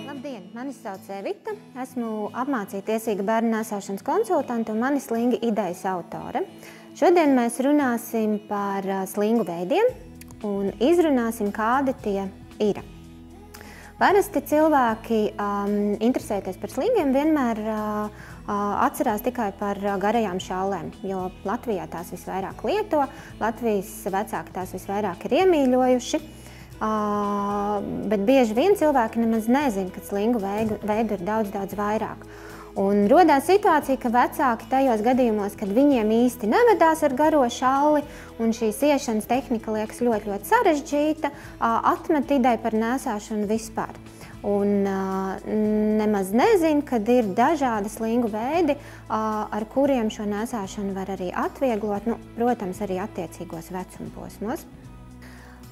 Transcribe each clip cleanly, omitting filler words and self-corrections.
Labdien! Mani sauc Evita. Esmu apmācīta tiesīga bērnu nēsāšanas konsultante un mani slinga idejas autore. Šodien mēs runāsim par slingu veidiem un izrunāsim, kādi tie ir. Parasti cilvēki, interesēties par slingiem, vienmēr atcerās tikai par garajām šallēm, jo Latvijā tās visvairāk lieto, Latvijas vecāki tās visvairāk ir iemīļojuši. Bet bieži vien cilvēki nemaz nezina, ka slingu veidu ir daudz vairāk. Un rodās situācija, ka vecāki tajos gadījumos, kad viņiem īsti nevedās ar garo šalli un šī iešanas tehnika liekas ļoti sarežģīta, atmet ideju par nēsāšanu vispār. Un nemaz nezina, kad ir dažādi slingu veidi, ar kuriem šo nēsāšanu var arī atvieglot, protams, arī attiecīgos vecumposmos.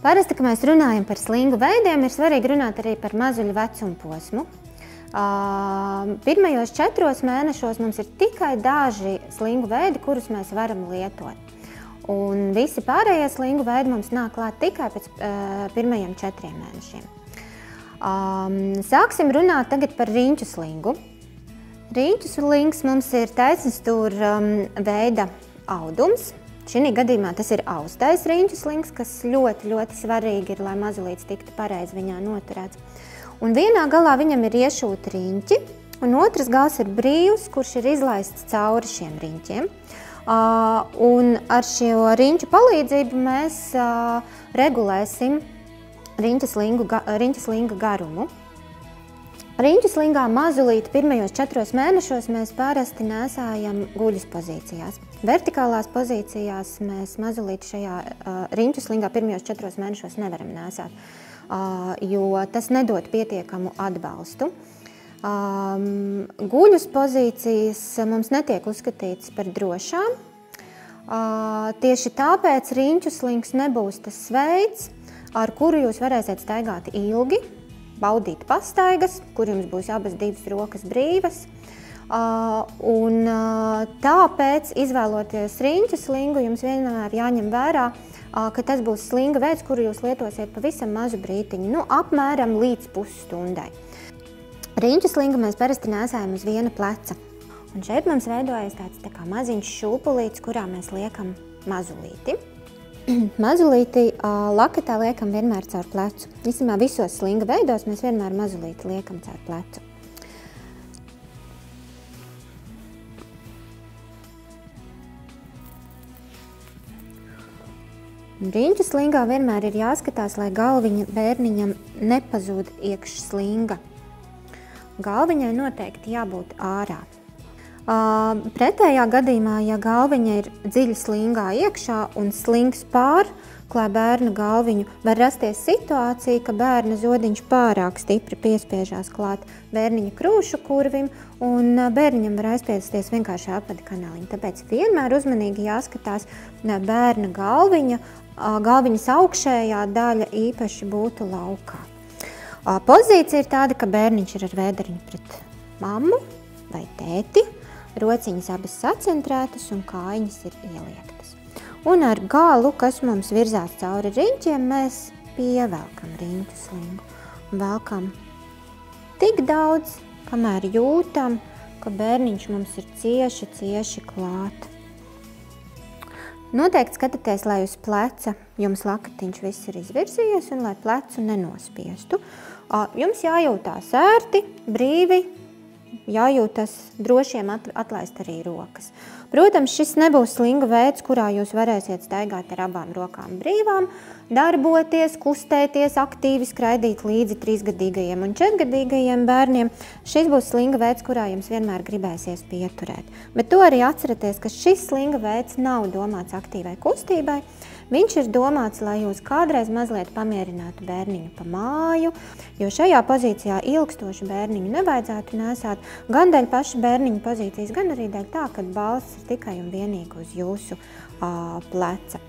Parasti, kad mēs runājam par slingu veidiem, ir svarīgi runāt arī par mazuļu vecumposmu. Pirmajos 4 mēnešos mums ir tikai daži slingu veidi, kurus mēs varam lietot. Un visi pārējie slingu veidi mums nāk klāt tikai pēc pirmajiem 4 mēnešiem. Sāksim runāt tagad par riņķu slingu. Riņķu slings mums ir taisnstūra veida audums. Šī gadījumā tas ir austais riņķu slings, kas ļoti svarīgi ir, lai mazulīts tiktu pareizi viņā noturēts. Un vienā galā viņam ir iešūti riņķi, un otrs gals ir brīvs, kurš ir izlaists cauri šiem riņķiem. Un ar šo riņķu palīdzību mēs regulēsim riņķa slinga garumu. Riņķu slingā mazulīti pirmajos 4 mēnešos mēs parasti nēsājam guļas pozīcijās. Vertikālās pozīcijās mēs mazulīti šajā riņķu slingā pirmajos 4 mēnešos nevaram nēsāt, jo tas nedod pietiekamu atbalstu. Guļas pozīcijas mums netiek uzskatītas par drošām. Tieši tāpēc riņķu slings nebūs tas veids, ar kuru jūs varēsiet staigāt ilgi, baudīt pastaigas, kur jums būs abas divas rokas brīvas. Un tāpēc, izvēloties riņķu slingu, jums vienmēr jāņem vērā, ka tas būs slinga veids, kuru jūs lietosiet pavisam mazu brītiņu, apmēram līdz pusstundai. Riņķu slingu mēs parasti nēsājam uz viena pleca. Un šeit mums veidojas tāds tā kā maziņš šūpulīts, kurā mēs liekam mazulīti. Mazulīti lakatā liekam vienmēr caur plecu. Vismā visos slinga veidos mēs vienmēr mazulīti liekam caur plecu. Riņķu slingā vienmēr ir jāskatās, lai galviņa bērniņam nepazūd iekš slinga. Galviņai noteikti jābūt ārā. Pretējā gadījumā, ja galviņa ir dziļi slingā iekšā un slings pārklāj bērna galviņu, var rasties situācija, ka bērna zodiņš pārāk stipri piespiežās klāt bērniņa krūšu kurvim un bērniņam var aizspiesties vienkārši apvada kanāliņu. Tāpēc vienmēr uzmanīgi jāskatās bērna galviņas augšējā daļa īpaši būtu laukā. Pozīcija ir tāda, ka bērniņš ir ar vēderiņu pret mammu vai tēti. Rociņas abas sacentrētas un kājiņas ir ieliektas. Un ar galu, kas mums virzās cauri riņķiem, mēs pievelkam riņķu slingu. Velkam tik daudz, kamēr jūtam, ka bērniņš mums ir cieši klāt. Noteikti skatieties, lai uz pleca jums lakatiņš viss ir izvirzījies un lai plecu nenospiestu. Jums jājūtās ērti, brīvi, jājūtas drošiem atlaist arī rokas. Protams, šis nebūs slinga veids, kurā jūs varēsiet staigāt ar abām rokām brīvām, darboties, kustēties, aktīvi skraidīt līdzi 3-gadīgajiem un 4-gadīgajiem bērniem. Šis būs slinga veids, kurā jums vienmēr gribēsies pieturēt. Bet to arī atcerieties, ka šis slinga veids nav domāts aktīvai kustībai. Viņš ir domāts, lai jūs kādreiz mazliet pamierinātu bērniņu pa māju, jo šajā pozīcijā ilgstoši bērniņu nevajadzētu nēsāt gan dēļ paša bērniņa pozīcijas, gan arī dēļ tā, ka balss ir tikai un vienīgi uz jūsu pleca.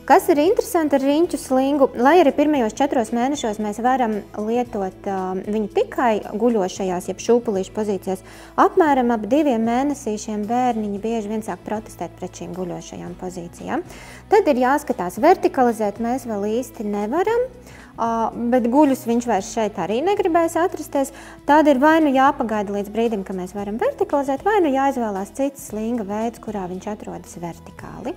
Kas ir interesanti ar riņķu slingu, lai arī pirmajos 4 mēnešos mēs varam lietot viņu tikai guļošajās, jeb šūpulīšu pozīcijās, apmēram ap 2 mēnesīšiem bērniņi bieži vien sāk protestēt pret šīm guļošajām pozīcijām. Tad ir jāskatās, vertikalizēt mēs vēl īsti nevaram, bet guļus viņš vairs šeit arī negribēs atrasties. Tad ir vai nu jāpagaida līdz brīdim, ka mēs varam vertikalizēt, vai nu jāizvēlās cits slinga veids, kurā viņš atrodas vertikāli.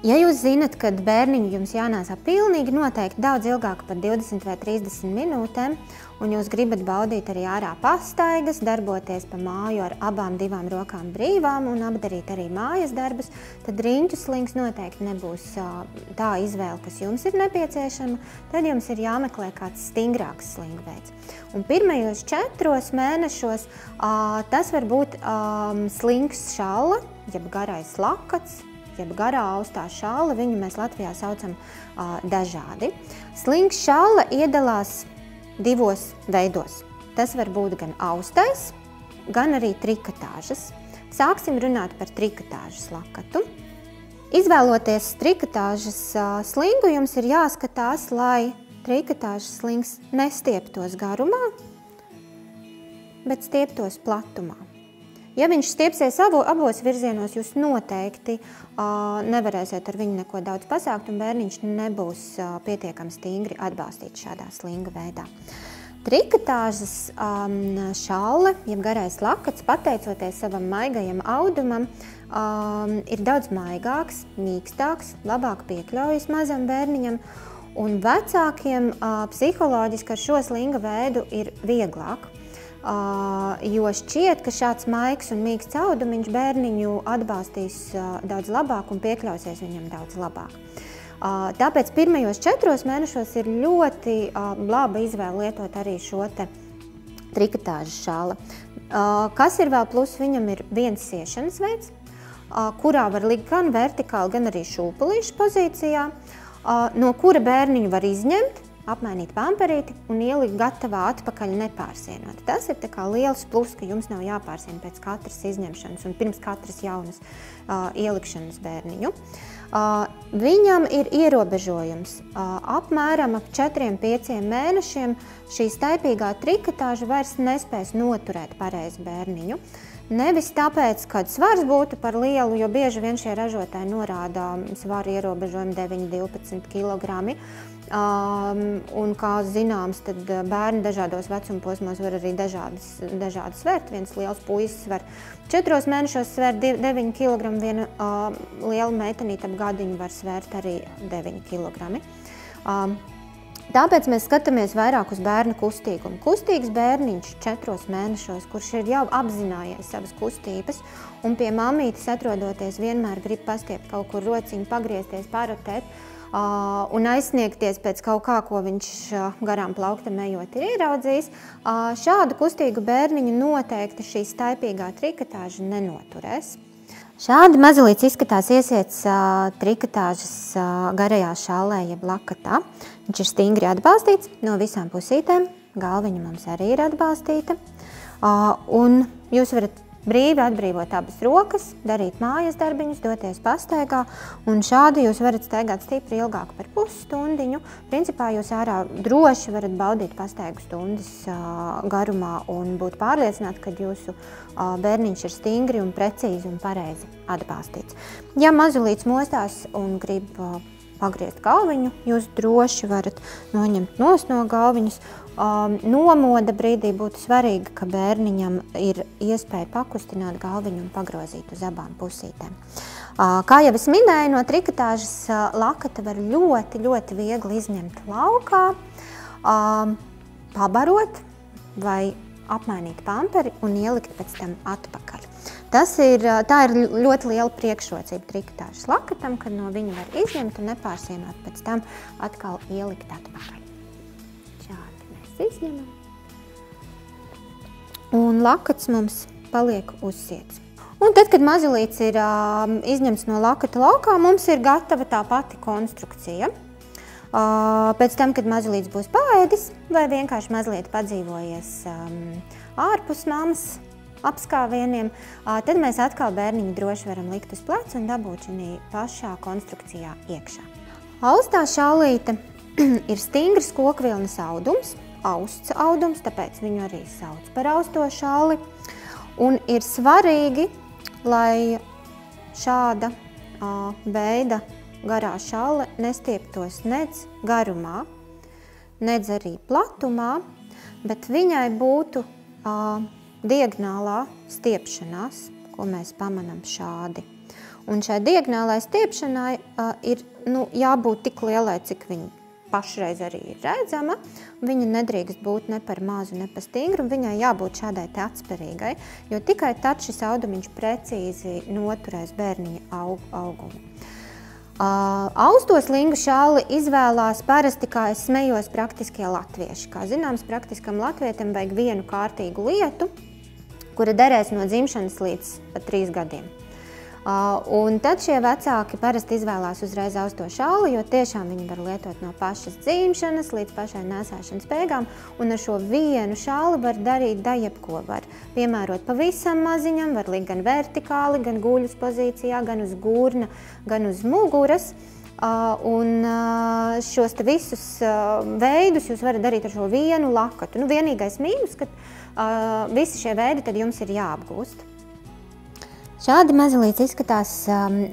Ja jūs zinat, ka bērniņu jums jānēsā pilnīgi noteikti daudz ilgāk par 20 vai 30 minūtēm, un jūs gribat baudīt arī ārā pastaigas, darboties pa māju ar abām 2 rokām brīvām un apdarīt arī mājas darbus, tad riņķu slings noteikti nebūs tā izvēle, kas jums ir nepieciešama, tad jums ir jāmeklē kāds stingrāks slinga veids. Un pirmajos 4 mēnešos tas var būt slings šalla, jeb garais lakats, jeb garā austā šalla, viņu mēs Latvijā saucam dažādi. Slings šalla iedalās 2 veidos. Tas var būt gan austais, gan arī trikotāžas. Sāksim runāt par trikotāžas lakatu. Izvēloties trikotāžas slingu, jums ir jāskatās, lai trikotāžas slings nestieptos garumā, bet stieptos platumā. Ja viņš stiepsies abos virzienos, jūs noteikti nevarēsiet ar viņu neko daudz pasākt, un bērniņš nebūs pietiekami stingri atbalstīts šādā slinga veidā. Trikotāžas šalle, jeb garais lakats, pateicoties savam maigajam audumam, ir daudz maigāks, mīkstāks, labāk piekļaujas mazam bērniņam, un vecākiem psiholoģiski ar šo slinga veidu ir vieglāk. Jo šķiet, ka šāds maigs un mīksts audumiņš bērniņu atbalstīs daudz labāk un piekļausies viņam daudz labāk. Tāpēc pirmajos 4 mēnešos ir ļoti laba izvēle lietot arī šo te trikotāžu šalla. Kas ir vēl plus, viņam ir viens siešanas veids, kurā var likt gan vertikāli, gan arī šūpulīšu pozīcijā, no kura bērniņu var izņemt, apmainīt pamperīti un ielikt gatavā atpakaļ nepārsienot. Tas ir tā kā liels plus, ka jums nav jāpārsien pēc katras izņemšanas un pirms katras jaunas ielikšanas bērniņu. Viņam ir ierobežojums. Apmēram ap 4–5 mēnešiem šī staipīgā trikotāža vairs nespēs noturēt pareizi bērniņu. Nevis tāpēc, ka svars būtu par lielu, jo bieži vien šie ražotāji norāda svaru ierobežojumu 9–12 kg. Un, kā zināms, tad bērni dažādos vecuma posmos var arī dažādi svērt. Viens liels puisis var 4 mēnešos svērt 9 kg, viena liela meitenīte ap gadiņu var svērt arī 9 kg. Tāpēc mēs skatāmies vairāk uz bērna kustīgumu. Kustīgs bērniņš 4 mēnešos, kurš ir jau apzinājies savas kustības un pie mammītes atrodoties vienmēr grib pastiept kaut kur rociņu, pagriezties, parotēt un aizsniegties pēc kaut kā, ko viņš garām plauktam ejot ir ieraudzījis. Šādu kustīgu bērniņu noteikti šī staipīgā trikotāža nenoturēs. Šādi mazulīts izskatās iesiets trikotāžas garajā šallē, jeb lakatā. Viņš ir stingri atbalstīts no visām pusītēm, galviņa mums arī ir atbalstīta. Un jūs varat brīvi atbrīvot abas rokas, darīt mājas darbiņus, doties pastaigā, un šādi jūs varat staigāt stipri ilgāk par pusstundiņu. Principā jūs ārā droši varat baudīt pastaigu stundas garumā un būt pārliecināti, ka jūsu bērniņš ir stingri un precīzi un pareizi atbalstīts. Ja mazulīts mostās un grib pagriezt galviņu, jūs droši varat noņemt nost no galviņas. Nomoda brīdī būtu svarīgi, ka bērniņam ir iespēja pakustināt galviņu un pagrozīt uz abām pusītēm. Kā jau es minēju, no trikotāžas lakata var ļoti viegli izņemt laukā, pabarot vai apmainīt pamperi un ielikt pēc tam atpakaļ. Tā ir ļoti liela priekšrocība trikotāžas lakatam, kad no viņa var izņemt un nepārsienot pēc tam atkal ielikt atpakaļ. Šādi mēs izņemam. Un lakats mums paliek uzsiets. Un tad, kad mazulīts ir izņemts no lakata laukā, mums ir gatava tā pati konstrukcija. Pēc tam, kad mazulīts būs paēdis vai vienkārši mazliet padzīvojies ārpus mammas apskāvieniem, tad mēs atkal bērniņu droši varam likt uz pleca un dabūt šajā pašā konstrukcijā iekšā. Austā šallīte ir stingrs kokvilnas audums, austs audums, tāpēc viņu arī sauc par austo šalli. Un ir svarīgi, lai šāda veida garā šalle nestieptos nec garumā, nec arī platumā, bet viņai būtu diagonālā stiepšanās, ko mēs pamanām šādi. Un šai diagonālai stiepšanai ir jābūt tik lielai, cik viņa pašreiz arī ir redzama. Viņa nedrīkst būt ne par mazu, ne par stingru, un viņai jābūt šādai te atsperīgai, jo tikai tad šis audumiņš precīzi noturēs bērniņa augumu. Austo slingu šalli izvēlās parasti, kā es smejos, praktiskie latvieši. Kā zināms, praktiskam latvietim vajag vienu kārtīgu lietu, kura derēs no dzimšanas līdz pat 3 gadiem. Un tad šie vecāki parasti izvēlās uzreiz austo šalli, jo tiešām viņi var lietot no pašas dzimšanas līdz pašai nēsāšanas beigām, un ar šo vienu šalli var darīt jebko. Var piemērot pavisam maziņam, var likt gan vertikāli, gan guļus pozīcijā, gan uz gurna, gan uz muguras. Un šos te visus veidus jūs varat darīt ar šo vienu lakatu. Vienīgais mīnus, ka visi šie veidi tad jums ir jāapgūst. Šādi mazulīts izskatās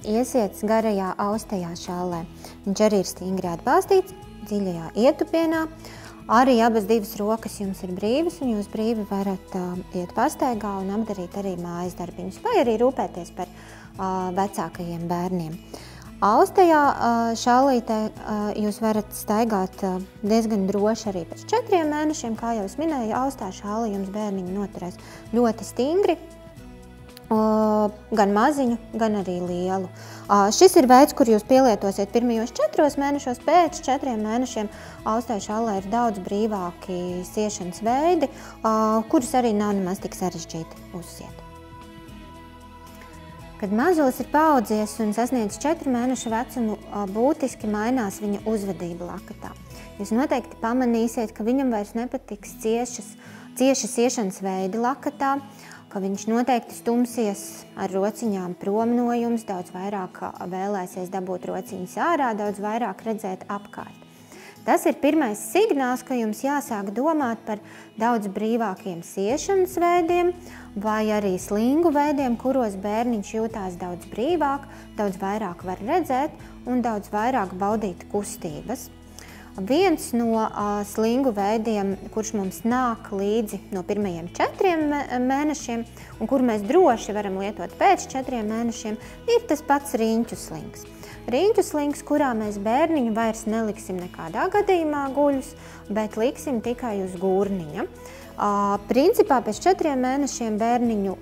iesiets garajā austajā šallē. Viņš arī ir stingri atbalstīts dziļajā ietupienā. Arī abas divas rokas jums ir brīvas, un jūs brīvi varat iet pastaigā un apdarīt arī mājas darbiņus, vai arī rūpēties par vecākajiem bērniem. Austajā šallītē jūs varat staigāt diezgan droši arī pēc 4 mēnešiem, kā jau es minēju, austā šalli jums bērniņu noturēs ļoti stingri, gan maziņu, gan arī lielu. Šis ir veids, kur jūs pielietosiet pirmajos 4 mēnešos, pēc 4 mēnešiem austai šallē ir daudz brīvāki siešanas veidi, kurus arī nav nemaz tik sarežģīti uzsiet. Kad mazulis ir paaudzies un sasniedz 4 mēnešu vecumu, būtiski mainās viņa uzvedība lakatā. Jūs noteikti pamanīsiet, ka viņam vairs nepatiks cieši siešanas veidi lakatā, ka viņš noteikti stumsies ar rociņām prom no jums, daudz vairāk vēlēsies dabūt rociņas ārā, daudz vairāk redzēt apkārt. Tas ir pirmais signāls, ka jums jāsāk domāt par daudz brīvākiem siešanas veidiem vai arī slingu veidiem, kuros bērniņš jūtās daudz brīvāk, daudz vairāk var redzēt un daudz vairāk baudīt kustības. Viens no slingu veidiem, kurš mums nāk līdzi no pirmajiem 4 mēnešiem un kuru mēs droši varam lietot pēc 4 mēnešiem, ir tas pats riņķu slings. Riņķu slings, kurā mēs bērniņu vairs neliksim nekādā gadījumā guļus, bet liksim tikai uz gurniņa. Principā pēc 4 mēnešiem bērniņu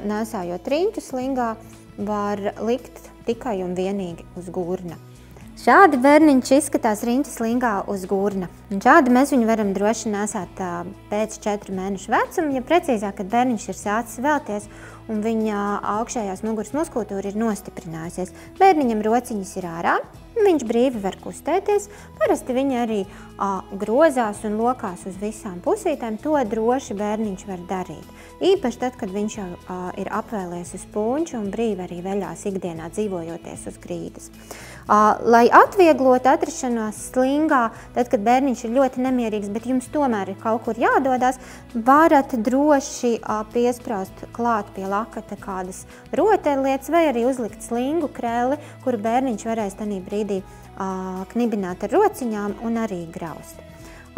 nēsājot riņķu slingā var likt tikai un vienīgi uz gurna. Šādi bērniņš izskatās riņķu slingā uz gurna. Un šādi mēs viņu varam droši nēsāt pēc 4 mēnešu vecuma, ja precīzāk, kad bērniņš ir sācis vēlties un viņa augšējās muguras muskultūra ir nostiprinājusies. Bērniņam rociņas ir ārā, viņš brīvi var kustēties, parasti viņi arī grozās un lokās uz visām pusītēm, to droši bērniņš var darīt. Īpaši tad, kad viņš jau ir apvēlies uz punču un brīvi arī veļās ikdienā dzīvojoties uz grīdas. Lai atvieglotu atrašanos slingā, tad, kad bērniņš ir ļoti nemierīgs, bet jums tomēr ir kaut kur jādodās, varat droši piespraust klāt pie lakata kādas rotaļlietas vai arī uzlikt slingu krēli, kuru bērniņš varēs tanī brīdī knibināt ar rociņām un arī graust.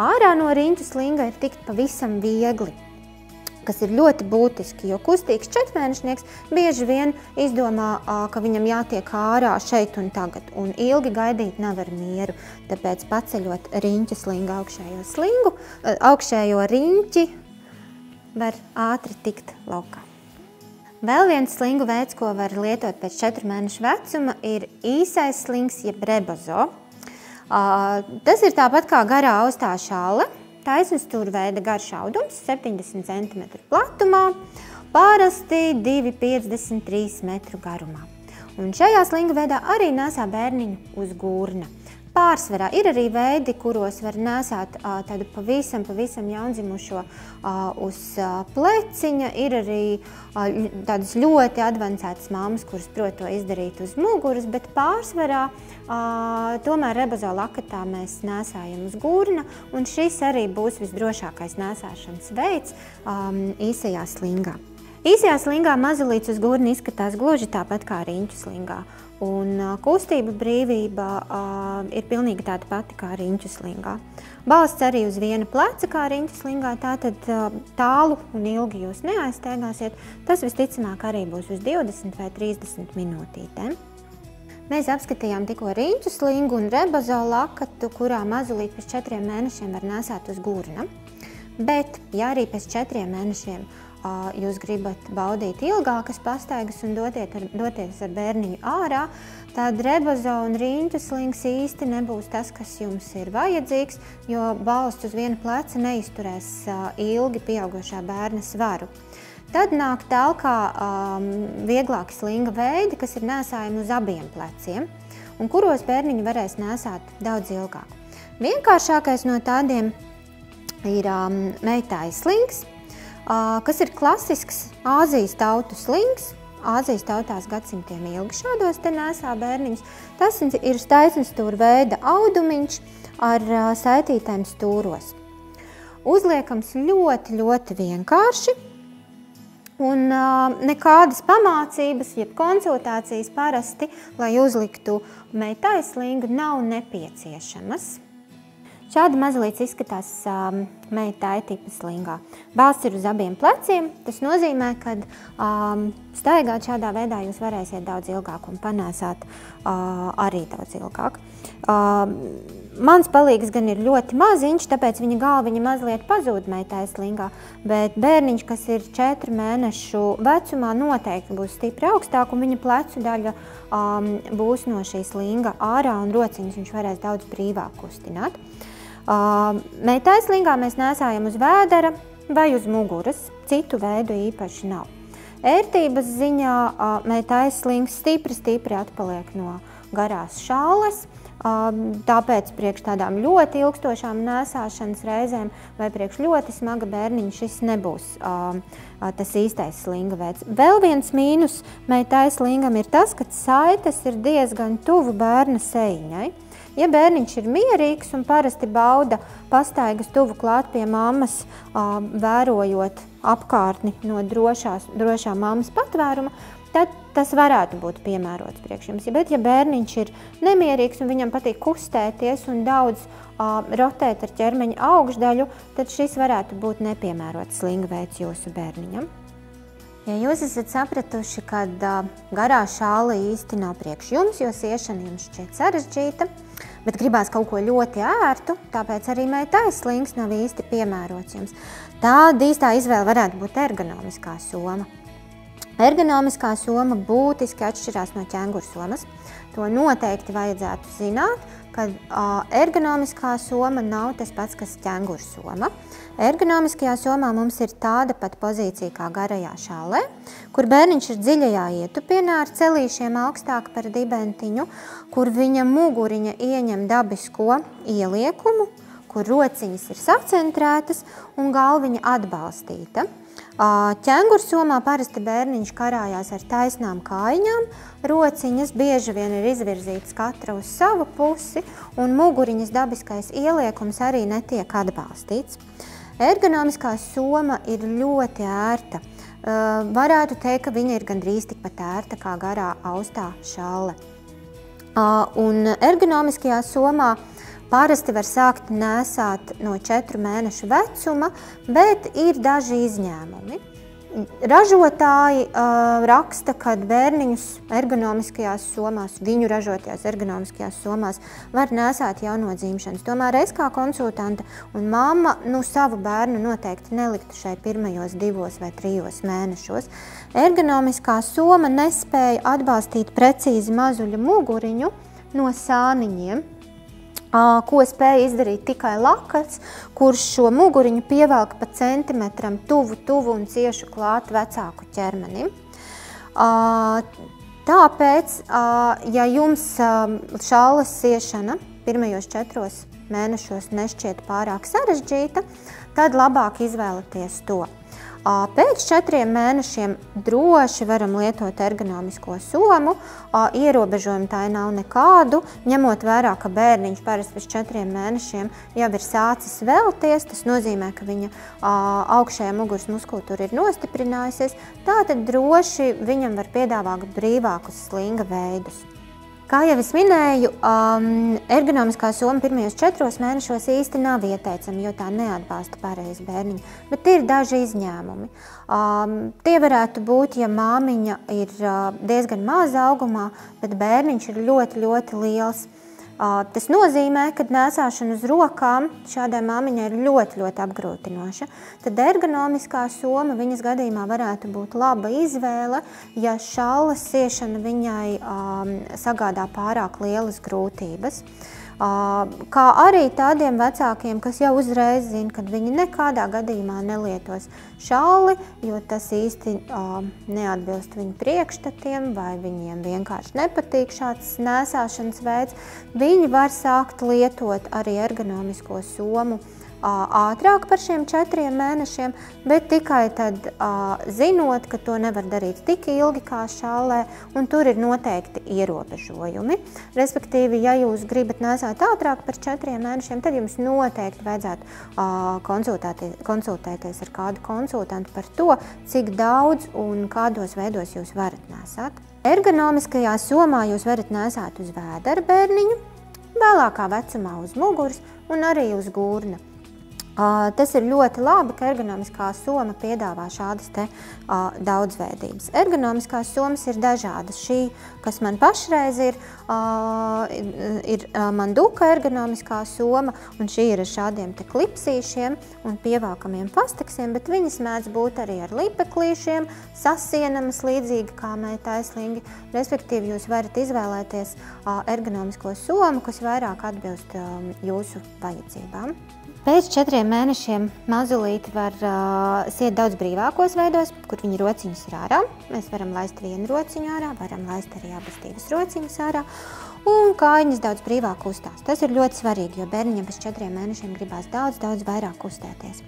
Ārā no riņķu slinga ir tikt pavisam viegli, kas ir ļoti būtiski, jo kustīgs 4-mēnešnieks bieži vien izdomā, ka viņam jātiek ārā šeit un tagad, un ilgi gaidīt nav ar mieru, tāpēc paceļot riņķu slingu augšējo riņķi var ātri tikt laukā. Vēl viens slingu veids, ko var lietot pēc 4 mēnešu vecuma, ir īsais slings jeb rebozo. Tas ir tāpat kā garā austā šalle. Taisnstūra veida garš audums, 70 cm platumā, parasti 2,53 metru garumā. Un šajā slingu veidā arī nēsā bērniņu uz gurna. Pārsvarā ir arī veidi, kuros var nēsāt tādu pavisam jaundzimušo uz pleciņa. Ir arī tādas ļoti advancētas mammas, kuras prot to izdarīt uz muguras, bet pārsvarā tomēr rebozola akatā mēs nēsājam uz gurna, un šis arī būs visdrošākais nēsāšanas veids īsajā slingā. Īsajā slingā mazulīts uz gurna izskatās gluži tāpat kā riņķu slingā. Un kustība brīvība ir pilnīgi tāda pati kā riņķu slingā. Balsts arī uz viena pleca kā riņķu slingā, tātad tālu un ilgi jūs neaizstaigāsiet. Tas visticamāk arī būs uz 20 vai 30 minūtītēm. Mēs apskatījām tikko riņķu slingu un rebozola akatu, kurā mazulīt pēc 4 mēnešiem var nēsāt uz gurna. Bet, ja arī pēc 4 mēnešiem jūs gribat baudīt ilgākas pastaigas un doties ar bērniņu ārā, tad rebozo un riņķu slings īsti nebūs tas, kas jums ir vajadzīgs, jo balsts uz viena pleca neizturēs ilgi pieaugušā bērna svaru. Tad nāk tālkā vieglāki slinga veidi, kas ir nēsājumi uz abiem pleciem, un kuros bērniņi varēs nēsāt daudz ilgāk. Vienkāršākais no tādiem ir meitājas slings, kas ir klasisks Āzijas tautu slings. Āzijas tautās gadsimtiem ilgi šādos te nēsā bērniņus. Tas ir taisnstūra veida audumiņš ar saitītēm stūros. Uzliekams ļoti vienkārši, un nekādas pamācības, jeb konsultācijas parasti, lai uzliktu meitājas slingu, nav nepieciešamas. Šādi mazulīts izskatās meitāja tipa slingā. Balsts ir uz abiem pleciem. Tas nozīmē, ka staigāt šādā veidā jūs varēsiet daudz ilgāk un panēsāt arī daudz ilgāk. Mans palīgs gan ir ļoti maziņš, tāpēc viņa galviņa mazliet pazūd meitāja slingā, bet bērniņš, kas ir 4 mēnešu vecumā, noteikti būs stipri augstāk, un viņa plecu daļa būs no šī slinga ārā, un rociņus viņš varēs daudz brīvāk kustināt. Meitājas slingā mēs nēsājam uz vēdera vai uz muguras, citu veidu īpaši nav. Ērtības ziņā meitājas slings stipri atpaliek no garās šalles, tāpēc priekš tādām ļoti ilgstošām nēsāšanas reizēm vai priekš ļoti smaga bērniņa šis nebūs tas īstais slinga veids. Vēl viens mīnus meitājas slingam ir tas, ka saites ir diezgan tuvu bērna seiņai. Ja bērniņš ir mierīgs un parasti bauda pastaigas tuvu klāt pie mammas, vērojot apkārtni no drošā mammas patvēruma, tad tas varētu būt piemērots priekš jums. Bet ja bērniņš ir nemierīgs un viņam patīk kustēties un daudz rotēt ar ķermeņa augšdaļu, tad šis varētu būt nepiemērots slinga veids jūsu bērniņam. Ja jūs esat sapratuši, ka garā šāla īsti nav priekš jums, jo siešana jums šķiet sarežģīta, bet gribās kaut ko ļoti ērtu, tāpēc arī meitājas slings nav īsti piemērots jums. Tāda īstā izvēle varētu būt ergonomiskā soma. Ergonomiskā soma būtiski atšķirās no ķenguru somas. To noteikti vajadzētu zināt, ka ergonomiskā soma nav tas pats, kas ķenguru soma. Ergonomiskajā somā mums ir tāda pat pozīcija kā garajā šālē, kur bērniņš ir dziļajā ietupienā ar celīšiem augstāk par dibentiņu, kur viņa muguriņa ieņem dabisko ieliekumu, kur rociņas ir sacentrētas un galviņa atbalstīta. Ķenguru somā parasti bērniņš karājās ar taisnām kājiņām, rociņas bieži vien ir izvirzītas katra uz savu pusi, un muguriņas dabiskais ieliekums arī netiek atbalstīts. Ergonomiskā soma ir ļoti ērta. Varētu teikt, ka viņa ir gandrīz tikpat ērta kā garā austā šalle. Un ergonomiskajā somā parasti var sākt nēsāt no 4 mēnešu vecuma, bet ir daži izņēmumi. Ražotāji raksta, ka bērniņus ergonomiskajās somās, viņu ražotajās ergonomiskajās somās var nēsāt jau no dzimšanas. Tomēr es kā konsultante un mamma savu bērnu noteikti neliktu šai pirmajos 2 vai 3 mēnešos. Ergonomiskā soma nespēja atbalstīt precīzi mazuļa muguriņu no sāniņiem, ko spēja izdarīt tikai lakats, kurš šo muguriņu pievelk pa centimetram tuvu un cieši klāt vecāku ķermenim. Tāpēc, ja jums šalles siešana pirmajos 4 mēnešos nešķiet pārāk sarežģīta, tad labāk izvēlēties to. Pēc 4 mēnešiem droši varam lietot ergonomisko somu, ierobežojumu tā nav nekādu, ņemot vērā, ka bērniņš parasti pēc 4 mēnešiem jau ir sācis velties, tas nozīmē, ka viņa augšējā muguras muskultūra ir nostiprinājusies, tātad droši viņam var piedāvāt brīvākus slinga veidus. Kā jau es minēju, ergonomiskā soma pirmajos 4 mēnešos īsti nav ieteicama, jo tā neatbalsta pārējais bērniņu, bet ir daži izņēmumi. Tie varētu būt, ja māmiņa ir diezgan maza augumā, bet bērniņš ir ļoti, ļoti liels. Tas nozīmē, ka nēsāšana uz rokām šādai māmiņai ir ļoti, ļoti apgrūtinoša. Tad ergonomiskā soma viņas gadījumā varētu būt laba izvēle, ja šalles siešana viņai sagādā pārāk lielas grūtības. Kā arī tādiem vecākiem, kas jau uzreiz zina, ka viņi nekādā gadījumā nelietos šalli, jo tas īsti neatbilst viņu priekšstatiem vai viņiem vienkārši nepatīk šāds nēsāšanas veids, viņi var sākt lietot arī ergonomisko somu ātrāk par šiem 4 mēnešiem, bet tikai tad zinot, ka to nevar darīt tik ilgi kā šallē, un tur ir noteikti ierobežojumi. Respektīvi, ja jūs gribat nēsāt ātrāk par 4 mēnešiem, tad jums noteikti vajadzētu konsultēties ar kādu konsultantu par to, cik daudz un kādos veidos jūs varat nēsāt. Ergonomiskajā somā jūs varat nēsāt uz vēdera bērniņu, vēlākā vecumā uz muguras un arī uz gurna. Tas ir ļoti labi, ka ergonomiskā soma piedāvā šādas te daudzveidības. Ergonomiskās somas ir dažādas. Šī, kas man pašreiz ir Manduka ergonomiskā soma, un šī ir ar šādiem te klipsīšiem un pievākamiem pastaksiem, bet viņas mēdz būt arī ar lipeklīšiem, sasienamas līdzīgi kā taislingi. Respektīvi, jūs varat izvēlēties ergonomisko somu, kas vairāk atbilst jūsu vajadzībām. Pēc 4 mēnešiem mazulīti var siet daudz brīvākos veidos, kur viņa rociņas ir ārā. Mēs varam laist vienu rociņu ārā, varam laist arī abas 2 rociņas ārā, un kājiņas daudz brīvāk kustās. Tas ir ļoti svarīgi, jo bērniņam pēc 4 mēnešiem gribās daudz vairāk kustēties.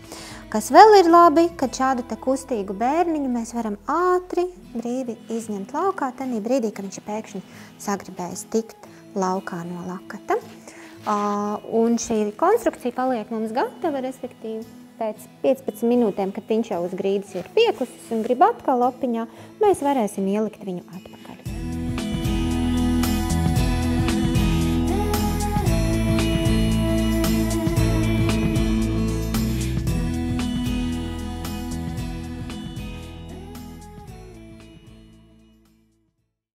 Kas vēl ir labi, kad šādu te kustīgu bērniņu mēs varam ātri, brīvi izņemt laukā, tanī brīdī, kad viņš ir pēkšņi sagribējis tikt laukā no lakata. Un šī konstrukcija paliek mums gatava, respektīvi pēc 15 minūtēm, kad viņš jau uz grīdas ir piekusis un grib atkal opiņā, mēs varēsim ielikt viņu atpakaļ.